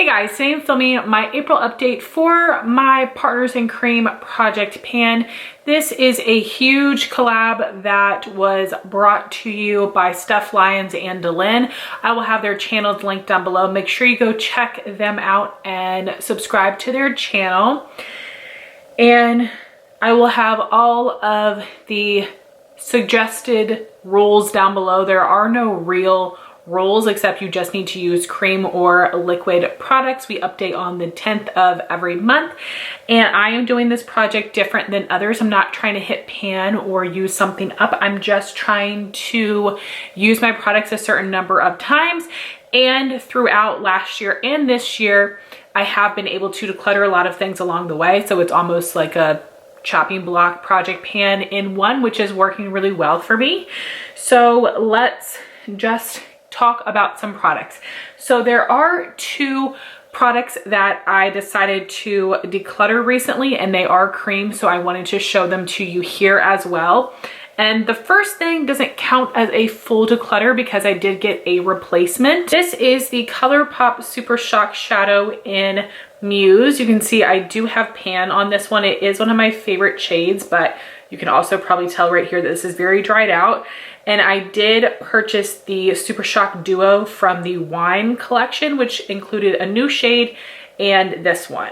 Hey guys, today I'm filming my April update for my Partners in Creme project pan. This is a huge collab that was brought to you by Steph, Lyons, and DaLin. I will have their channels linked down below. Make sure you go check them out and subscribe to their channel. And I will have all of the suggested rules down below. There are no real rules except you just need to use cream or liquid products. We update on the 10th of every month, and I am doing this project different than others. I'm not trying to hit pan or use something up. I'm just trying to use my products a certain number of times, and throughout last year and this year I have been able to declutter a lot of things along the way, so it's almost like a chopping block project pan in one, which is working really well for me. So let's just talk about some products. So there are two products that I decided to declutter recently, and they are cream, so I wanted to show them to you here as well. And the first thing doesn't count as a full declutter because I did get a replacement. This is the ColourPop Super Shock Shadow in Muse. You can see I do have pan on this one. It is one of my favorite shades, but you can also probably tell right here that this is very dried out. And I did purchase the Super Shock Duo from the Wine collection, which included a new shade and this one.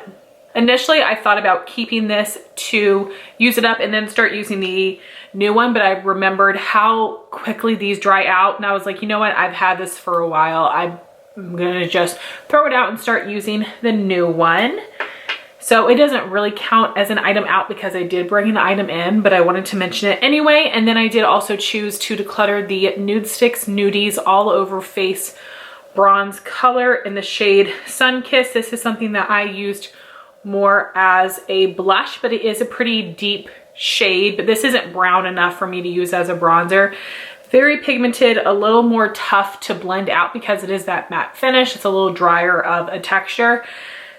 Initially, I thought about keeping this to use it up and then start using the new one, but I remembered how quickly these dry out, and I was like, you know what, I've had this for a while. I'm gonna just throw it out and start using the new one. So it doesn't really count as an item out because I did bring an item in, but I wanted to mention it anyway. And then I did also choose to declutter the Nudestix Nudies All Over Face Bronze color in the shade Sunkissed. This is something that I used more as a blush, but it is a pretty deep shade, but this isn't brown enough for me to use as a bronzer. Very pigmented, a little more tough to blend out because it is that matte finish. It's a little drier of a texture.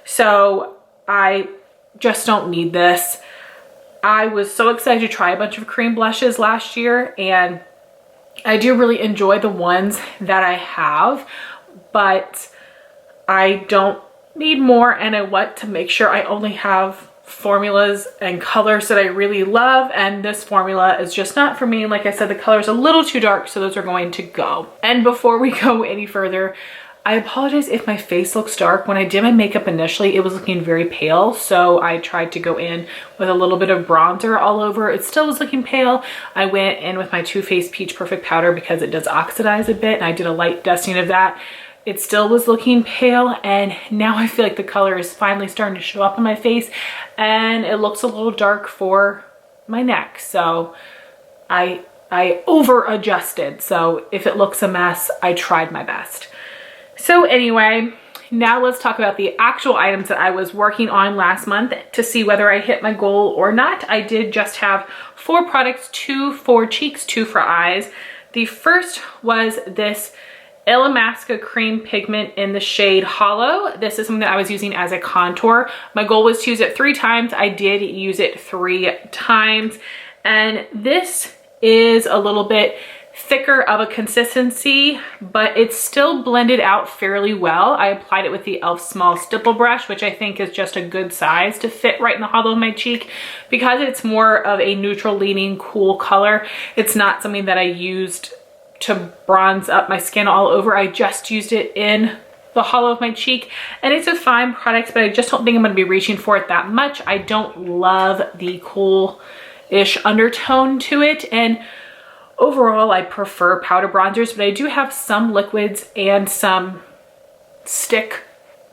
So I just don't need this. I was so excited to try a bunch of cream blushes last year, and I do really enjoy the ones that I have, but I don't need more, and I want to make sure I only have formulas and colors that I really love, and this formula is just not for me. Like I said, the color is a little too dark, so those are going to go. And before we go any further, I apologize if my face looks dark. When I did my makeup initially, it was looking very pale, so I tried to go in with a little bit of bronzer all over. It still was looking pale. I went in with my Too Faced Peach Perfect powder because it does oxidize a bit, and I did a light dusting of that. It still was looking pale, and now I feel like the color is finally starting to show up on my face, and it looks a little dark for my neck. So I over adjusted. So if it looks a mess, I tried my best. So anyway, now let's talk about the actual items that I was working on last month to see whether I hit my goal or not. I did just have 4 products, 2 for cheeks, 2 for eyes. The first was this Illamasqua cream pigment in the shade Hollow. This is something that I was using as a contour. My goal was to use it 3 times. I did use it 3 times. And this is a little bit thicker of a consistency, but it's still blended out fairly well. I applied it with the e.l.f. small stipple brush, which I think is just a good size to fit right in the hollow of my cheek because it's more of a neutral leaning cool color. It's not something that I used to bronze up my skin all over. I just used it in the hollow of my cheek, and it's a fine product, but I just don't think I'm going to be reaching for it that much. I don't love the cool-ish undertone to it, and overall I prefer powder bronzers, but I do have some liquids and some stick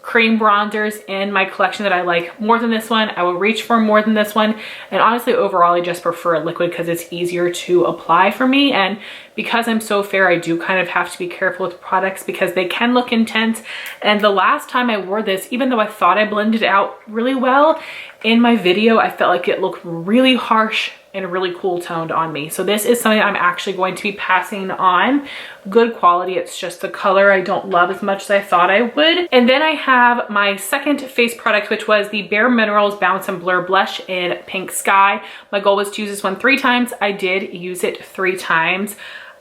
cream bronzers in my collection that I like more than this one. I will reach for more than this one, and honestly overall I just prefer a liquid because it's easier to apply for me, and because I'm so fair, I do kind of have to be careful with products because they can look intense. And the last time I wore this, even though I thought I blended out really well, in my video I felt like it looked really harsh and really cool toned on me. So this is something I'm actually going to be passing on. Good quality, it's just the color I don't love as much as I thought I would. And then I have my second face product, which was the Bare Minerals Bounce and Blur Blush in Pink Sky. My goal was to use this one 3 times. I did use it 3 times.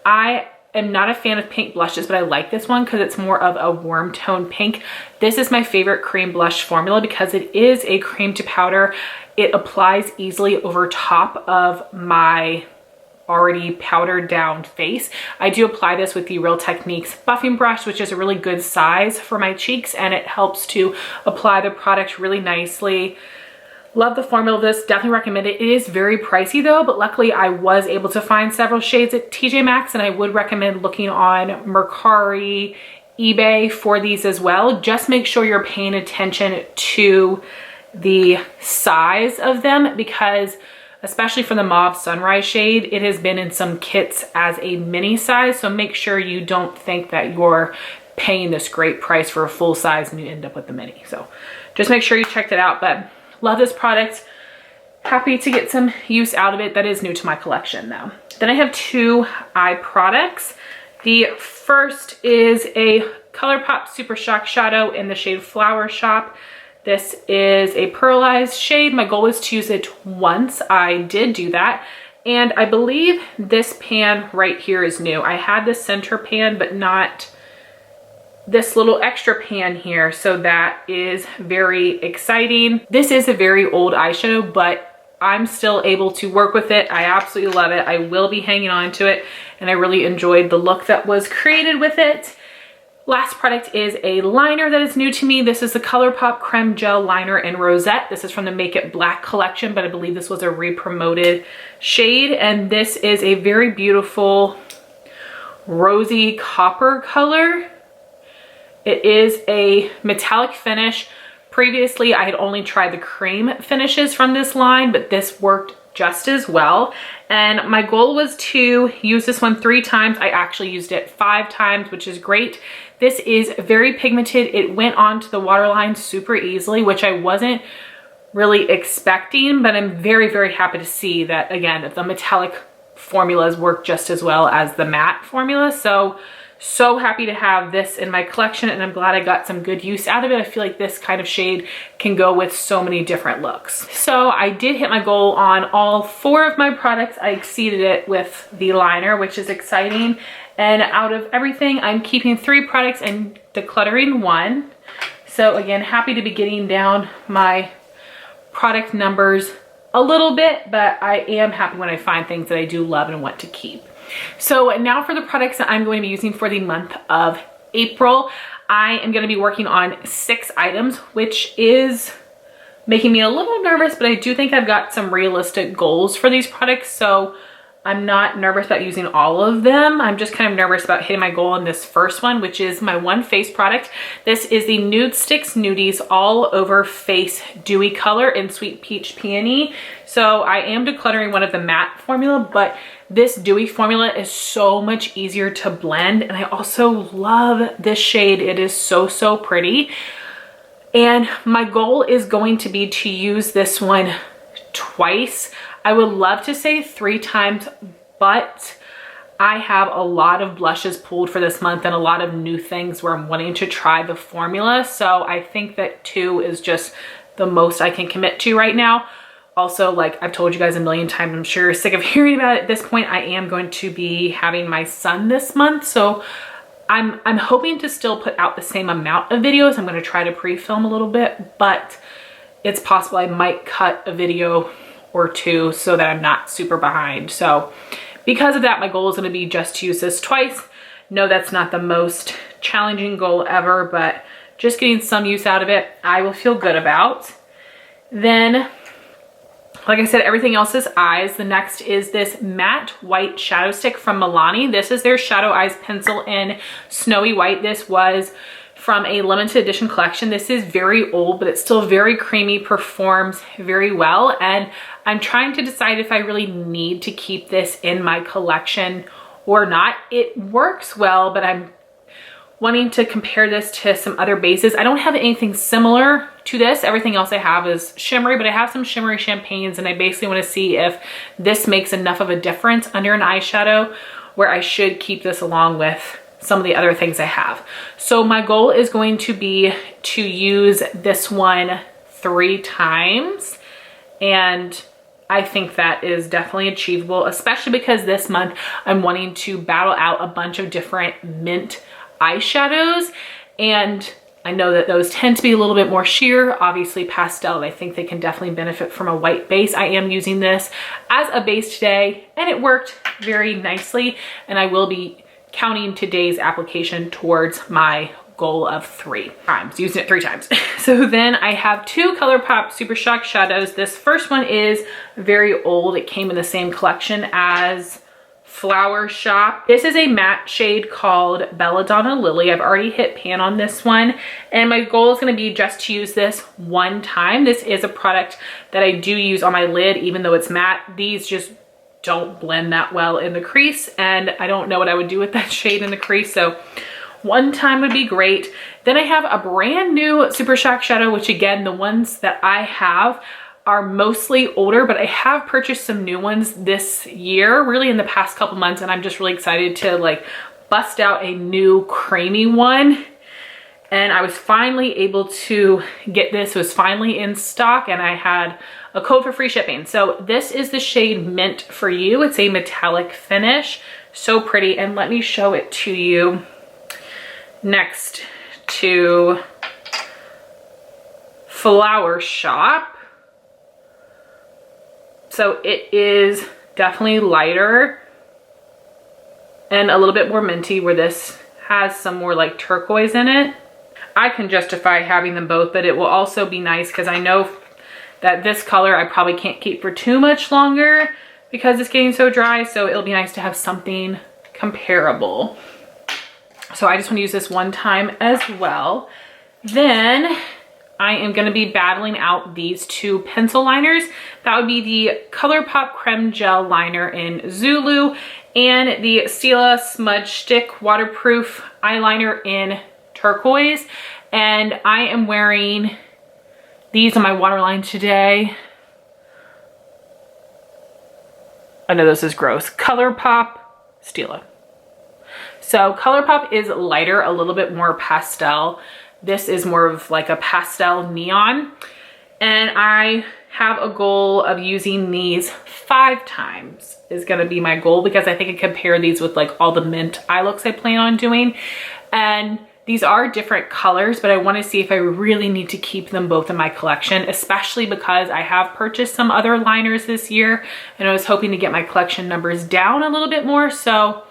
I am not a fan of pink blushes, but I like this one because it's more of a warm tone pink. This is my favorite cream blush formula because it is a cream to powder. It applies easily over top of my already powdered down face. I do apply this with the Real Techniques buffing brush, which is a really good size for my cheeks, and it helps to apply the product really nicely. Love the formula of this, definitely recommend it. It is very pricey though, but luckily I was able to find several shades at TJ Maxx, and I would recommend looking on Mercari, eBay for these as well. Just make sure you're paying attention to the size of them because especially for the Mauve Sunrise shade, it has been in some kits as a mini size, so make sure you don't think that you're paying this great price for a full size and you end up with the mini. So just make sure you checked it out, but love this product. Happy to get some use out of it. That is new to my collection though. Then I have two eye products. The first is a ColourPop Super Shock Shadow in the shade Flower Shop. This is a pearlized shade. My goal is to use it once. I did do that. And I believe this pan right here is new. I had the center pan, but not this little extra pan here. So that is very exciting. This is a very old eyeshadow, but I'm still able to work with it. I absolutely love it. I will be hanging on to it. And I really enjoyed the look that was created with it. Last product is a liner that is new to me. This is the ColourPop Creme Gel Liner in Rosette. This is from the Make It Black collection, but I believe this was a re-promoted shade. And this is a very beautiful rosy copper color. It is a metallic finish. Previously, I had only tried the cream finishes from this line, but this worked just as well. And my goal was to use this one 3 times. I actually used it 5 times, which is great. This is very pigmented. It went onto the waterline super easily, which I wasn't really expecting, but I'm very, very happy to see that, again, the metallic formulas work just as well as the matte formula. So happy to have this in my collection, and I'm glad I got some good use out of it. I feel like this kind of shade can go with so many different looks. So I did hit my goal on all 4 of my products. I exceeded it with the liner, which is exciting. And out of everything, I'm keeping 3 products and decluttering 1. So again, happy to be getting down my product numbers a little bit, but I am happy when I find things that I do love and want to keep. So now for the products that I'm going to be using for the month of April. I am going to be working on 6 items, which is making me a little nervous, but I do think I've got some realistic goals for these products. So I'm not nervous about using all of them. I'm just kind of nervous about hitting my goal on this first one, which is my one face product. This is the Nudestix Nudies All Over Face Dewy Color in Sweet Peach Peony. So I am decluttering one of the matte formula, but this dewy formula is so much easier to blend. And I also love this shade. It is so pretty. And my goal is going to be to use this one twice. I would love to say 3 times, but I have a lot of blushes pulled for this month and a lot of new things where I'm wanting to try the formula. So I think that 2 is just the most I can commit to right now. Also, like I've told you guys a million times, I'm sure you're sick of hearing about it at this point, I am going to be having my son this month. So I'm hoping to still put out the same amount of videos. I'm going to try to pre-film a little bit, but it's possible I might cut a video or 2 so that I'm not super behind. So because of that, my goal is going to be just to use this twice. No, that's not the most challenging goal ever, but just getting some use out of it, I will feel good about. Then, like I said, everything else is Eyez. The next is this matte white shadow stick from Milani. This is their Shadow Eyes pencil in Snowy White. This was from a limited edition collection. This is very old, but it's still very creamy, performs very well. And I'm trying to decide if I really need to keep this in my collection or not. It works well, but I'm wanting to compare this to some other bases. I don't have anything similar to this. Everything else I have is shimmery, but I have some shimmery champagnes, and I basically want to see if this makes enough of a difference under an eyeshadow where I should keep this along with some of the other things I have. So my goal is going to be to use this one 3 times, and I think that is definitely achievable, especially because this month I'm wanting to battle out a bunch of different mint eyeshadows, and I know that those tend to be a little bit more sheer, obviously pastel, and I think they can definitely benefit from a white base. I am using this as a base today, and it worked very nicely, and I will be counting today's application towards my goal of 3 times, using it 3 times. So then I have 2 ColourPop Super Shock shadows. This first one is very old. It came in the same collection as Flower Shop. This is a matte shade called Belladonna Lily. I've already hit pan on this one, and my goal is going to be just to use this 1 time. This is a product that I do use on my lid, even though it's matte. These just don't blend that well in the crease, and I don't know what I would do with that shade in the crease, so 1 time would be great. Then I have a brand new Super Shock shadow, which again, the ones that I have are mostly older, but I have purchased some new ones this year, really in the past couple months, and I'm just really excited to like bust out a new creamy one. And I was finally able to get this. It was finally in stock, and I had a code for free shipping. So this is the shade Mint for You. It's a metallic finish, so pretty, and let me show it to you next to Flower Shop. So it is definitely lighter and a little bit more minty, where this has some more like turquoise in it. I can justify having them both, but it will also be nice because I know that this color I probably can't keep for too much longer because it's getting so dry. So it'll be nice to have something comparable. So I just want to use this 1 time as well. Then I am going to be battling out these 2 pencil liners. That would be the ColourPop Creme Gel Liner in Zulu and the Stila Smudge Stick Waterproof Eyeliner in Turquoise. And I am wearing these on my waterline today. I know this is gross. ColourPop Stila. So ColourPop is lighter, a little bit more pastel. This is more of like a pastel neon. And I have a goal of using these 5 times is gonna be my goal, because I think I compare these with like all the mint eye looks I plan on doing. And these are different colors, but I wanna see if I really need to keep them both in my collection, especially because I have purchased some other liners this year, and I was hoping to get my collection numbers down a little bit more. So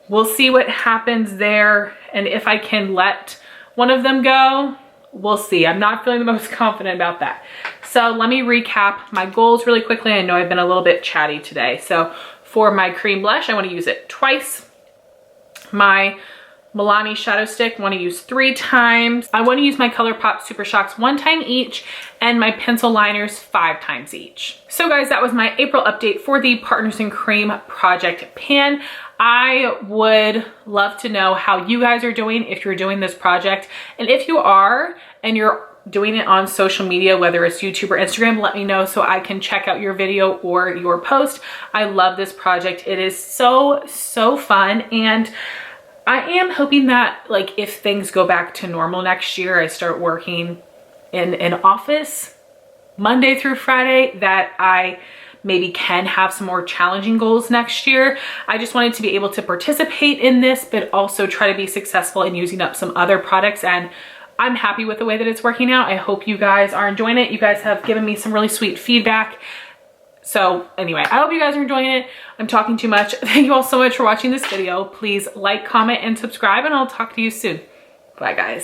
we'll see what happens there, and if I can let one of them go, we'll see. I'm not feeling the most confident about that. So let me recap my goals really quickly. I know I've been a little bit chatty today. So for my cream blush, I want to use it twice. My Milani shadow stick, want to use 3 times. I want to use my ColourPop Super Shocks 1 time each, and my pencil liners 5 times each. So guys, that was my April update for the Partners in Creme project pan. I would love to know how you guys are doing if you're doing this project. And if you are, and you're doing it on social media, whether it's YouTube or Instagram, let me know so I can check out your video or your post. I love this project. It is so, so fun. And I am hoping that like if things go back to normal next year, I start working in an office Monday through Friday, that I maybe can have some more challenging goals next year. I just wanted to be able to participate in this, but also try to be successful in using up some other products. And I'm happy with the way that it's working out. I hope you guys are enjoying it. You guys have given me some really sweet feedback. So anyway, I hope you guys are enjoying it. I'm talking too much. Thank you all so much for watching this video. Please like, comment, and subscribe, and I'll talk to you soon. Bye guys.